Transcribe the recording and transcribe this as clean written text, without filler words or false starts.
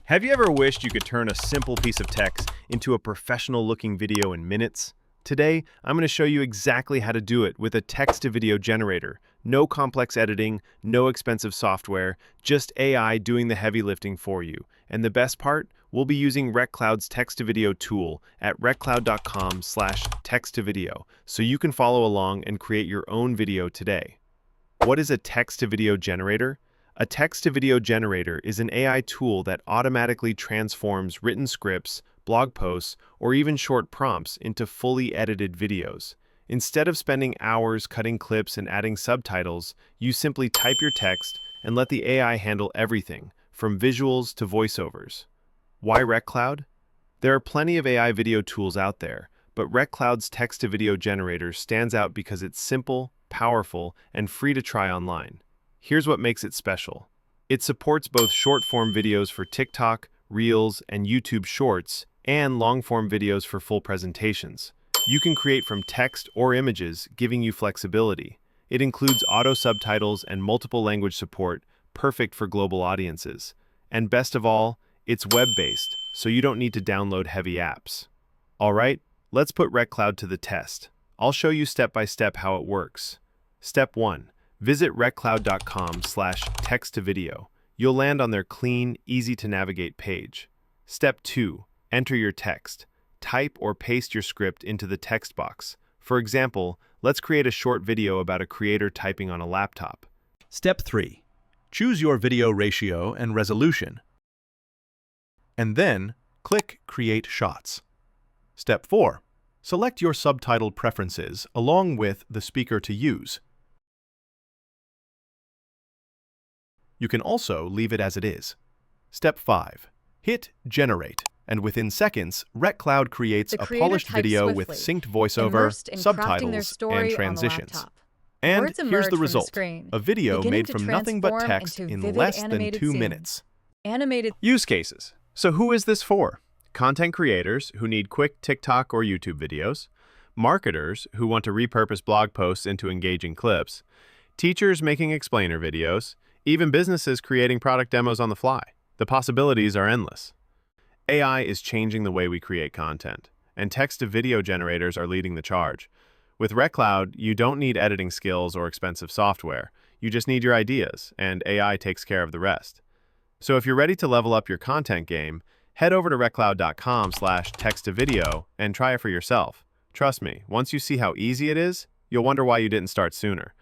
Have you ever wished you could turn a simple piece of text into a professional-looking video in minutes? Today, I'm going to show you exactly how to do it with a text-to-video generator. No complex editing, no expensive software, just AI doing the heavy lifting for you. And the best part? We'll be using RecCloud's text-to-video tool at reccloud.com/text-to-video, so you can follow along and create your own video today. What is a text-to-video generator? A text-to-video generator is an AI tool that automatically transforms written scripts, blog posts, or even short prompts into fully edited videos. Instead of spending hours cutting clips and adding subtitles, you simply type your text and let the AI handle everything, from visuals to voiceovers. Why RecCloud? There are plenty of AI video tools out there, but RecCloud's text-to-video generator stands out because it's simple, powerful, and free to try online. Here's what makes it special. It supports both short-form videos for TikTok, Reels, and YouTube Shorts, and long-form videos for full presentations. You can create from text or images, giving you flexibility. It includes auto subtitles and multiple language support, perfect for global audiences. And best of all, it's web-based, so you don't need to download heavy apps. All right, let's put RecCloud to the test. I'll show you step-by-step how it works. Step 1. Visit reccloud.com/text-to-video. You'll land on their clean, easy-to-navigate page. Step 2. Enter your text. Type or paste your script into the text box. For example, let's create a short video about a creator typing on a laptop. Step 3. Choose your video ratio and resolution. And then, click Create Shots. Step 4. Select your subtitle preferences along with the speaker to use. You can also leave it as it is. Step 5. Hit Generate, and within seconds, RecCloud creates a polished video with synced voiceover, subtitles, and transitions. And here's the result, a video made from nothing but text in less than 2 minutes. Use cases. So who is this for? Content creators who need quick TikTok or YouTube videos, marketers who want to repurpose blog posts into engaging clips, teachers making explainer videos, even businesses creating product demos on the fly. The possibilities are endless. AI is changing the way we create content, and text-to-video generators are leading the charge. With RecCloud, you don't need editing skills or expensive software. You just need your ideas, and AI takes care of the rest. So if you're ready to level up your content game, head over to reccloud.com/text-to-video and try it for yourself. Trust me, once you see how easy it is, you'll wonder why you didn't start sooner.